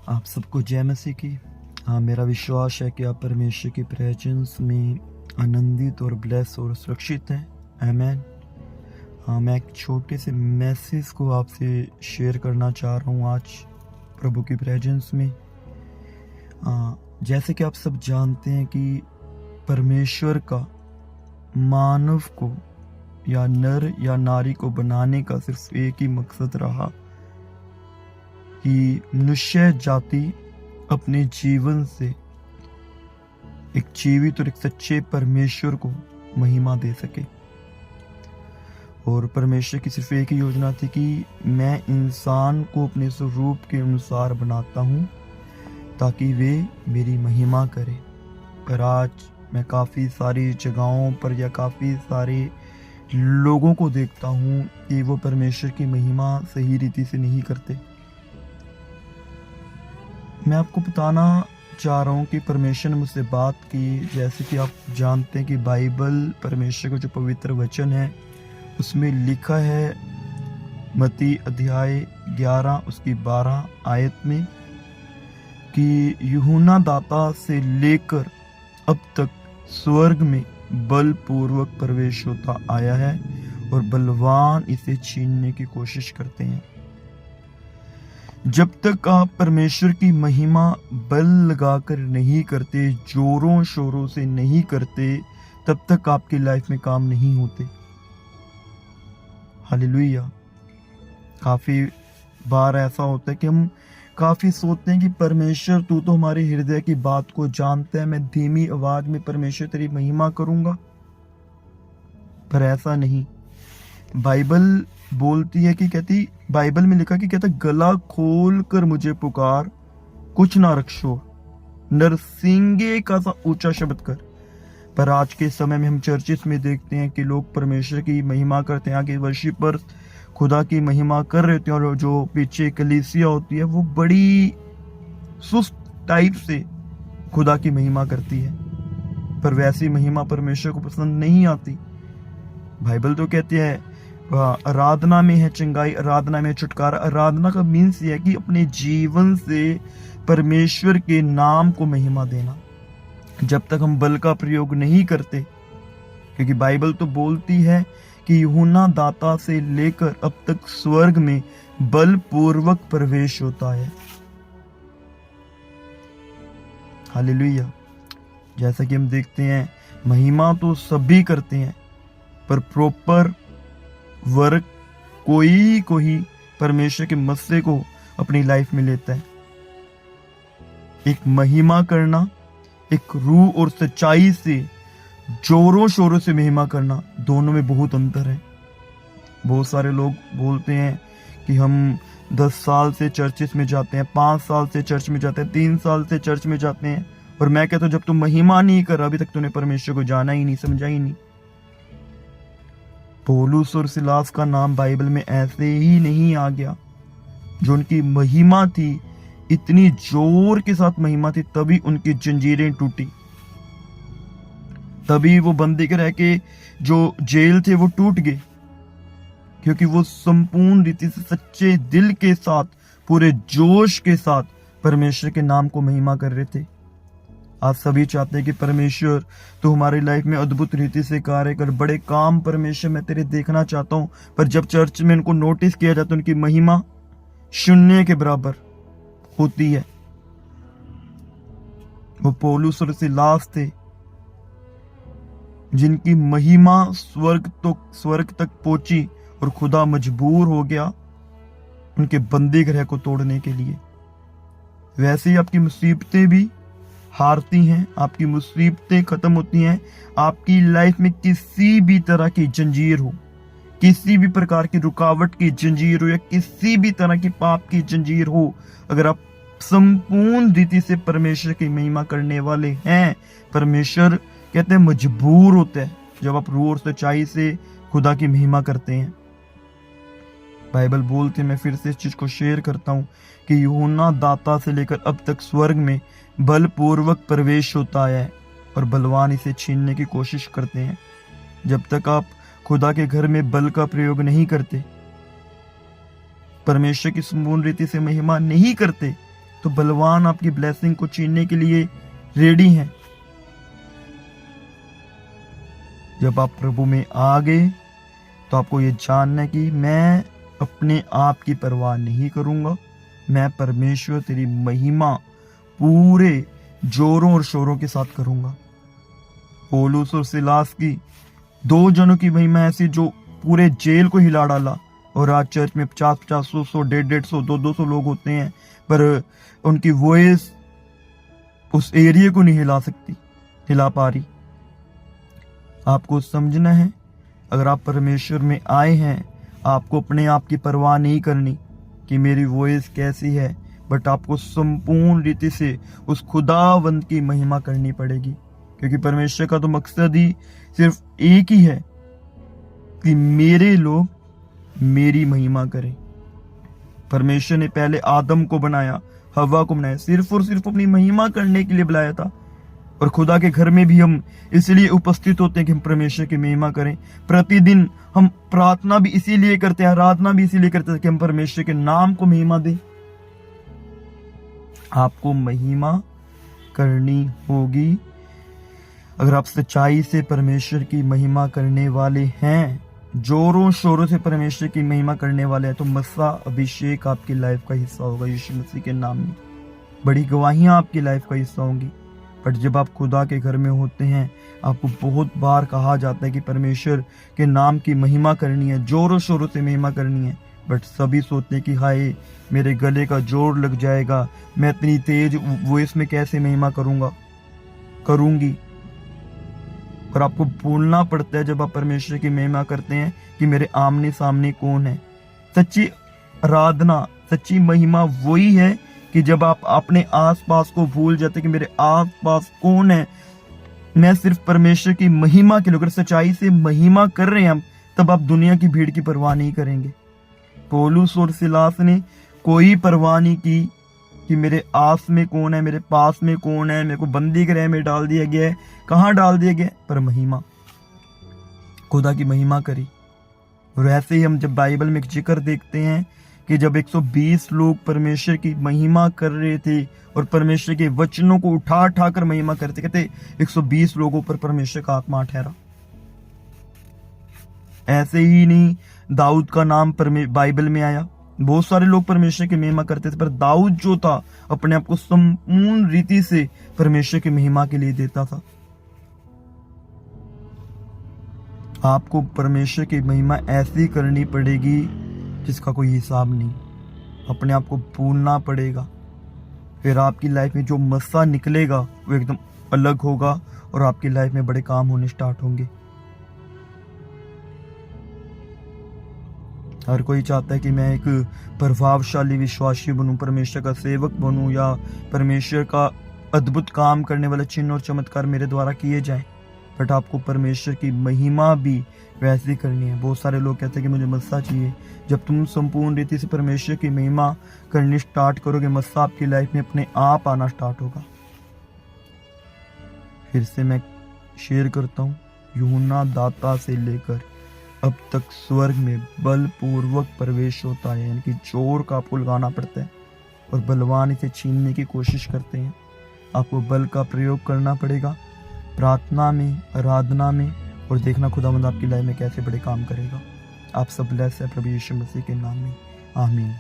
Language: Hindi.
आप सबको जय मसीह की। मेरा विश्वास है कि आप परमेश्वर की प्रेजेंस में आनंदित और ब्लेस और सुरक्षित हैं। आमेन। मैं एक छोटे से मैसेज को आपसे शेयर करना चाह रहा हूँ आज प्रभु की प्रेजेंस में। जैसे कि आप सब जानते हैं कि परमेश्वर का मानव को या नर या नारी को बनाने का सिर्फ एक ही मकसद रहा कि मनुष्य जाति अपने जीवन से एक जीवित और एक सच्चे परमेश्वर को महिमा दे सके। और परमेश्वर की सिर्फ एक ही योजना थी कि मैं इंसान को अपने स्वरूप के अनुसार बनाता हूँ ताकि वे मेरी महिमा करें। पर आज मैं काफ़ी सारी जगहों पर या काफ़ी सारे लोगों को देखता हूँ कि वो परमेश्वर की महिमा सही रीति से नहीं करते। मैं आपको बताना चाह रहा हूँ कि परमेश्वर ने मुझसे बात की। जैसे कि आप जानते हैं कि बाइबल परमेश्वर का जो पवित्र वचन है उसमें लिखा है मत्ती अध्याय 11 उसकी 12 आयत में कि यूहन्ना दाता से लेकर अब तक स्वर्ग में बलपूर्वक प्रवेश होता आया है और बलवान इसे छीनने की कोशिश करते हैं। जब तक आप परमेश्वर की महिमा बल लगाकर नहीं करते, जोरों शोरों से नहीं करते, तब तक आपकी लाइफ में काम नहीं होते। हालेलुया। काफी बार ऐसा होता है कि हम काफी सोचते हैं कि परमेश्वर तू तो हमारे हृदय की बात को जानता है, मैं धीमी आवाज में परमेश्वर तेरी महिमा करूंगा। पर ऐसा नहीं। बाइबल बोलती है कि कहती, बाइबल में लिखा कि कहता गला खोल कर मुझे पुकार, कुछ ना रखशो, नरसिंगे का सा ऊंचा शब्द कर। पर आज के समय में हम चर्चिस में देखते हैं कि लोग परमेश्वर की महिमा करते हैं, आगे वर्शिपर खुदा की महिमा कर रहे होते हैं और जो पीछे कलीसिया होती है वो बड़ी सुस्त टाइप से खुदा की महिमा करती है। पर वैसी महिमा परमेश्वर को पसंद नहीं आती। बाइबल तो कहती है आराधना में है चंगाई, आराधना में छुटकारा। आराधना का मीन्स ये है कि अपने जीवन से परमेश्वर के नाम को महिमा देना। जब तक हम बल का प्रयोग नहीं करते, क्योंकि बाइबल तो बोलती है कि यूहन्ना दाता से लेकर अब तक स्वर्ग में बलपूर्वक प्रवेश होता है। हालेलुया। जैसा कि हम देखते हैं महिमा तो सभी करते हैं, पर प्रॉपर वर्क कोई परमेश्वर के मस्से को अपनी लाइफ में लेता है। एक महिमा करना, एक रूह और सच्चाई से जोरों शोरों से महिमा करना, दोनों में बहुत अंतर है। बहुत सारे लोग बोलते हैं कि हम 10 साल से चर्चिस में जाते हैं, 5 साल से चर्च में जाते हैं, 3 साल से चर्च में जाते हैं, और मैं कहता हूं जब तुम महिमा नहीं कर अभी तक तूने परमेश्वर को जाना ही नहीं, समझा ही नहीं। पौलुस और सिलास का नाम बाइबल में ऐसे ही नहीं आ गया। जो उनकी महिमा थी, इतनी जोर के साथ महिमा थी, तभी उनकी जंजीरें टूटी, तभी वो बंदी के रह के जो जेल थे वो टूट गए, क्योंकि वो संपूर्ण रीति से सच्चे दिल के साथ, पूरे जोश के साथ परमेश्वर के नाम को महिमा कर रहे थे। आज सभी चाहते हैं कि परमेश्वर तो हमारी लाइफ में अद्भुत रीति से कार्य कर, बड़े काम परमेश्वर मैं तेरे देखना चाहता हूं। पर जब चर्च में इनको नोटिस किया जाता है, उनकी महिमा शून्य के बराबर होती है। वो पौलुस और सिलास थे जिनकी महिमा स्वर्ग तक पहुंची और खुदा मजबूर हो गया उनके बंदी ग्रह को तोड़ने के लिए। वैसे ही आपकी मुसीबतें भी हारती हैं, आपकी मुसीबतें खत्म होती हैं। आपकी लाइफ में किसी भी तरह की जंजीर हो, किसी भी प्रकार की रुकावट की जंजीर हो, या किसी भी तरह की पाप की जंजीर हो, अगर आप संपूर्ण रीति से परमेश्वर की महिमा करने वाले हैं, परमेश्वर कहते हैं मजबूर होते हैं जब आप रूह और सच्चाई से खुदा की महिमा करते हैं। बाइबल बोलते, मैं फिर से इस चीज को शेयर करता हूं कि यूहन्ना दाता से लेकर अब तक स्वर्ग में बलपूर्वक प्रवेश होता है और बलवान इसे छीनने की कोशिश करते हैं। जब तक आप खुदा के घर में बल का प्रयोग नहीं करते, परमेश्वर की संपूर्ण रीति से महिमा नहीं करते, तो बलवान आपकी ब्लेसिंग को छीनने के लिए रेडी हैं। जब आप प्रभु में आ गए तो आपको ये जानना है कि मैं अपने आप की परवाह नहीं करूंगा, मैं परमेश्वर तेरी महिमा पूरे जोरों और शोरों के साथ करूंगा। पौलुस और सिलास की 2 जनों की महिमा ऐसी जो पूरे जेल को हिला डाला, और आज चर्च में 50-50, 100-100, 150-150, 200-200 लोग होते हैं, पर उनकी वॉइस उस एरिया को नहीं हिला पा रही। आपको समझना है, अगर आप परमेश्वर में आए हैं, आपको अपने आप की परवाह नहीं करनी कि मेरी वॉइस कैसी है, बट आपको संपूर्ण रीति से उस खुदावंद की महिमा करनी पड़ेगी, क्योंकि परमेश्वर का तो मकसद ही सिर्फ एक ही है कि मेरे लोग मेरी महिमा करें। परमेश्वर ने पहले आदम को बनाया, हवा को बनाया, सिर्फ और सिर्फ अपनी महिमा करने के लिए बुलाया था। और खुदा के घर में भी हम इसलिए उपस्थित होते हैं कि हम परमेश्वर की महिमा करें। प्रतिदिन हम प्रार्थना भी इसीलिए करते हैं, आराधना भी इसीलिए करते हैं कि हम परमेश्वर के नाम को महिमा दें। आपको महिमा करनी होगी। अगर आप सच्चाई से परमेश्वर की महिमा करने वाले हैं, जोरों शोरों से परमेश्वर की महिमा करने वाले हैं, तो मसा अभिषेक आपकी लाइफ का हिस्सा होगा यीशु मसीह के नाम में। बड़ी गवाहियां आपकी लाइफ का हिस्सा होंगी। बट जब आप खुदा के घर में होते हैं, आपको बहुत बार कहा जाता है कि परमेश्वर के नाम की महिमा करनी है, जोरों शोरों से महिमा करनी है, बट सभी सोचते हैं कि हाय मेरे गले का जोर लग जाएगा, मैं इतनी तेज वॉइस में कैसे महिमा करूंगी। और आपको बोलना पड़ता है जब आप परमेश्वर की महिमा करते हैं कि मेरे आमने सामने कौन है। सच्ची आराधना, सच्ची महिमा वही है कि जब आप अपने आसपास को भूल जाते कि मेरे आसपास कौन है, मैं सिर्फ परमेश्वर की महिमा के लिए, अगर सच्चाई से महिमा कर रहे हैं हम, तब आप दुनिया की भीड़ की परवाह नहीं करेंगे। पौलुस और सिलास ने कोई परवाह नहीं की कि मेरे आस में कौन है, मेरे पास में कौन है, मेरे को बंदी गृह में डाल दिया गया है, कहाँ डाल दिया गया, पर महिमा, खुदा की महिमा करी। और ऐसे ही हम जब बाइबल में एक जिक्र देखते हैं कि जब 120 लोग परमेश्वर की महिमा कर रहे थे और परमेश्वर के वचनों को उठा उठा कर महिमा करते, कहते 120 लोगों पर परमेश्वर का आत्मा ठहरा। ऐसे ही नहीं दाऊद का नाम बाइबल में आया। बहुत सारे लोग परमेश्वर की महिमा करते थे, पर दाऊद जो था अपने आप को संपूर्ण रीति से परमेश्वर की महिमा के लिए देता था। आपको परमेश्वर की महिमा ऐसी करनी पड़ेगी जिसका कोई हिसाब नहीं। अपने आप को भूलना पड़ेगा, फिर आपकी लाइफ में जो मसा निकलेगा वो एकदम अलग होगा और आपकी लाइफ में बड़े काम होने स्टार्ट होंगे। हर कोई चाहता है कि मैं एक प्रभावशाली विश्वासी बनूं, परमेश्वर का सेवक बनूं, या परमेश्वर का अद्भुत काम करने वाले चिन्ह और चमत्कार मेरे द्वारा किए जाएं। बट आपको परमेश्वर की महिमा भी वैसी करनी है। बहुत सारे लोग कहते हैं कि मुझे मस्सा चाहिए। जब तुम संपूर्ण रीति से परमेश्वर की महिमा करनी स्टार्ट करोगे, मस्सा आपकी लाइफ में अपने आप आना स्टार्ट होगा। फिर से मैं शेयर करता हूँ, यूहन्ना दाता से लेकर अब तक स्वर्ग में बलपूर्वक प्रवेश होता है, यानी कि जोर का आपको लगाना पड़ता है, और बलवान इसे छीनने की कोशिश करते हैं। आपको बल का प्रयोग करना पड़ेगा प्रार्थना में, आराधना में, और देखना खुदावंद आपकी लाइफ में कैसे बड़े काम करेगा। आप सब ब्लेस है प्रभु यीशु मसीह के नाम में, आमीन।